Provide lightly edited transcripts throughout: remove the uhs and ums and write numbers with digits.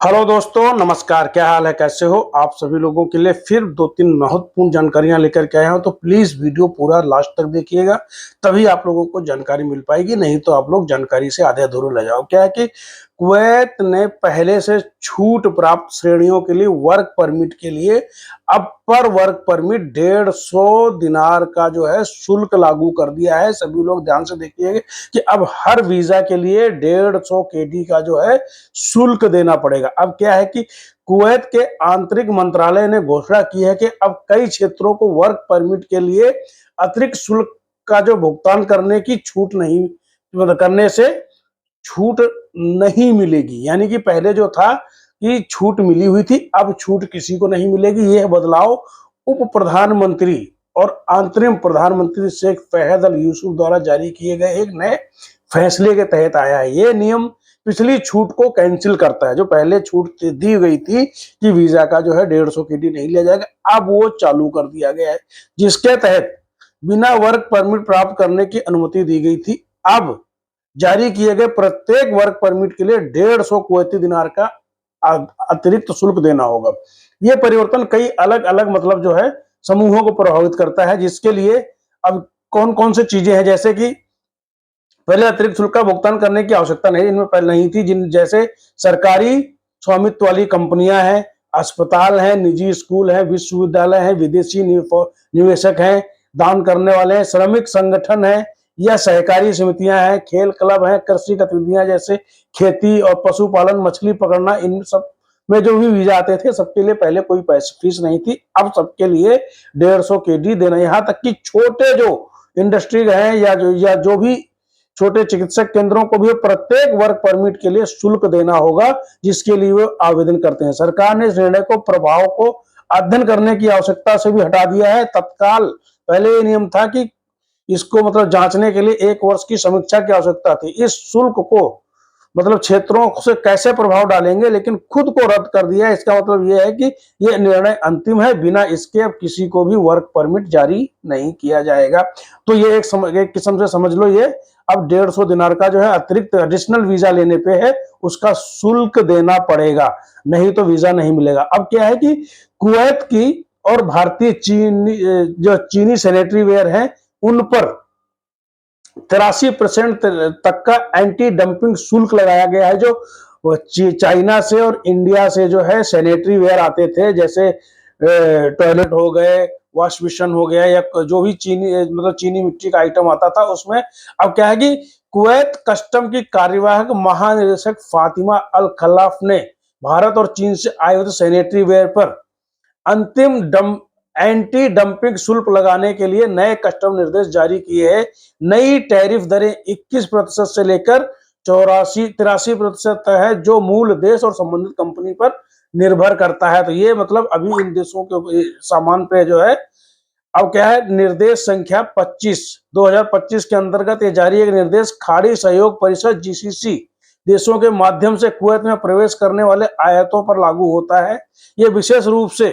Hello दोस्तों, नमस्कार। क्या हाल है, कैसे हो आप सभी लोगों के लिए फिर दो तीन महत्वपूर्ण जानकारियां लेकर के आया हूं। तो प्लीज वीडियो पूरा लास्ट तक देखिएगा, तभी आप लोगों को जानकारी मिल पाएगी। नहीं तो आप लोग जानकारी से आधे अधूरे रह जाओ। क्या है कि कुवैत ने पहले से छूट प्राप्त श्रेणियों के लिए वर्क परमिट के लिए अब पर वर्क परमिट 150 दिनार का जो है शुल्क लागू कर दिया है। सभी लोग ध्यान से देखिएगा कि अब हर वीजा के लिए 150 केडी का जो है शुल्क देना पड़ेगा। अब क्या है कि कुवैत के आंतरिक मंत्रालय ने घोषणा की है कि अब कई क्षेत्रों को वर्क परमिट के लिए अतिरिक्त शुल्क का जो भुगतान करने की छूट नहीं, मतलब करने से छूट नहीं मिलेगी। यानी कि पहले जो था कि छूट मिली हुई थी, अब छूट किसी को नहीं मिलेगी। यह बदलाव उप प्रधानमंत्री और अंतरिम प्रधानमंत्री शेख फहद अल यूसुफ द्वारा जारी किए गए एक नए फैसले के तहत आया है। ये नियम पिछली छूट को कैंसिल करता है। जो पहले छूट दी गई थी कि वीजा का जो है 150 केडी नहीं लिया जाएगा, अब वो चालू कर दिया गया है, जिसके तहत बिना वर्क परमिट प्राप्त करने की अनुमति दी गई थी। अब जारी किए गए प्रत्येक वर्क परमिट के लिए 150 कुवैती दिनार का अतिरिक्त शुल्क देना होगा। यह परिवर्तन कई अलग अलग मतलब जो है समूहों को प्रभावित करता है, जिसके लिए अब कौन कौन से चीजें हैं, जैसे कि पहले अतिरिक्त शुल्क का भुगतान करने की आवश्यकता नहीं, इनमें पहले नहीं थी। जिन जैसे सरकारी स्वामित्व वाली कंपनियां हैं, अस्पताल हैं, निजी स्कूल हैं, विश्वविद्यालय हैं, विदेशी निवेशक हैं, दान करने वाले हैं, श्रमिक संगठन है या सहकारी समितियां हैं, खेल क्लब हैं, कृषि गतिविधियां जैसे खेती और पशुपालन, मछली पकड़ना, इन सब में जो भी वीजा आते थे सबके लिए पहले कोई पैसे फीस नहीं थी। अब सबके लिए 150 केडी देना। यहाँ तक कि छोटे जो इंडस्ट्री हैं या जो भी छोटे चिकित्सक केंद्रों को भी प्रत्येक वर्क परमिट के लिए शुल्क देना होगा, जिसके लिए वो आवेदन करते हैं। सरकार ने इस निर्णय को प्रभाव को अध्ययन करने की आवश्यकता से भी हटा दिया है। तत्काल पहले ये नियम था कि इसको मतलब जांचने के लिए 1 वर्ष की समीक्षा की आवश्यकता थी। इस शुल्क को मतलब क्षेत्रों से कैसे प्रभाव डालेंगे, लेकिन खुद को रद्द कर दिया है। इसका मतलब यह है कि यह निर्णय अंतिम है, बिना इसके अब किसी को भी वर्क परमिट जारी नहीं किया जाएगा। तो ये एक किस्म से समझ लो, ये अब 150 दिनार का जो है अतिरिक्त एडिशनल वीजा लेने पे है उसका शुल्क देना पड़ेगा, नहीं तो वीजा नहीं मिलेगा। अब क्या है कि कुवैत की और भारतीय जो चीनी सैनिटरी वेयर है उन पर 83% तक का एंटी डंपिंग शुल्क लगाया गया है। जो चाइना से और इंडिया से जो है सैनिटरी वेयर आते थे, जैसे टॉयलेट हो गए, वॉश बेसिन हो गया, या जो भी चीनी मतलब चीनी मिट्टी का आइटम आता था उसमें। अब क्या है कि कुवैत कस्टम की कार्यवाहक महानिदेशक फातिमा अल खलाफ ने भारत और चीन से आए हुए सैनिटरी वेयर पर अंतिम एंटी डंपिंग शुल्क लगाने के लिए नए कस्टम निर्देश जारी किए हैं। नई टैरिफ दरें 21% से लेकर 83% तक है, जो मूल देश और संबंधित कंपनी पर निर्भर करता है। तो ये मतलब अभी इन देशों के सामान पे जो है, अब क्या है, निर्देश संख्या 25 2025 के अंतर्गत ये जारी एक निर्देश खाड़ी सहयोग परिषद जीसीसी देशों के माध्यम से कुवैत में प्रवेश करने वाले आयातों पर लागू होता है। ये विशेष रूप से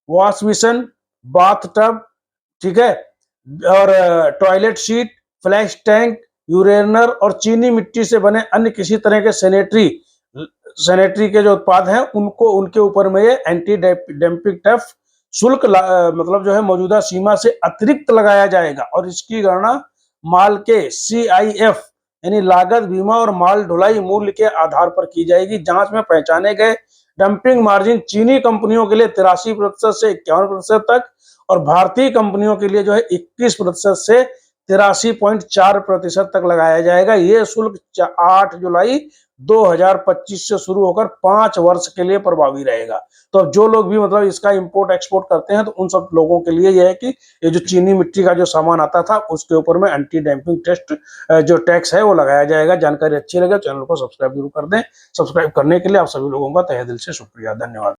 वॉश बेसिन, बाथ टब, ठीक है, और टॉयलेट सीट, फ्लैश टैंक, यूरेनर और चीनी मिट्टी से बने अन्य किसी तरह के सैनिटरी के जो उत्पाद हैं उनको उनके ऊपर में ये एंटी डंपिंग टैरिफ शुल्क मतलब जो है मौजूदा सीमा से अतिरिक्त लगाया जाएगा। और इसकी गणना माल के CIF यानी लागत, बीमा और माल ढुलाई मूल्य के आधार पर की जाएगी। जांच में पहचाने गए डंपिंग मार्जिन चीनी कंपनियों के लिए 83% से 51% तक और भारतीय कंपनियों के लिए जो है 21% से 83.4% तक लगाया जाएगा। ये शुल्क 8 जुलाई 2025 से शुरू होकर 5 वर्ष के लिए प्रभावी रहेगा। तो अब जो लोग भी मतलब इसका इंपोर्ट एक्सपोर्ट करते हैं तो उन सब लोगों के लिए यह है कि ये जो चीनी मिट्टी का जो सामान आता था उसके ऊपर में एंटी डंपिंग जो टैक्स है वो लगाया जाएगा। जानकारी अच्छी लगे चैनल को सब्सक्राइब जरूर कर दें। सब्सक्राइब करने के लिए आप सभी लोगों का तहे दिल से शुक्रिया, धन्यवाद।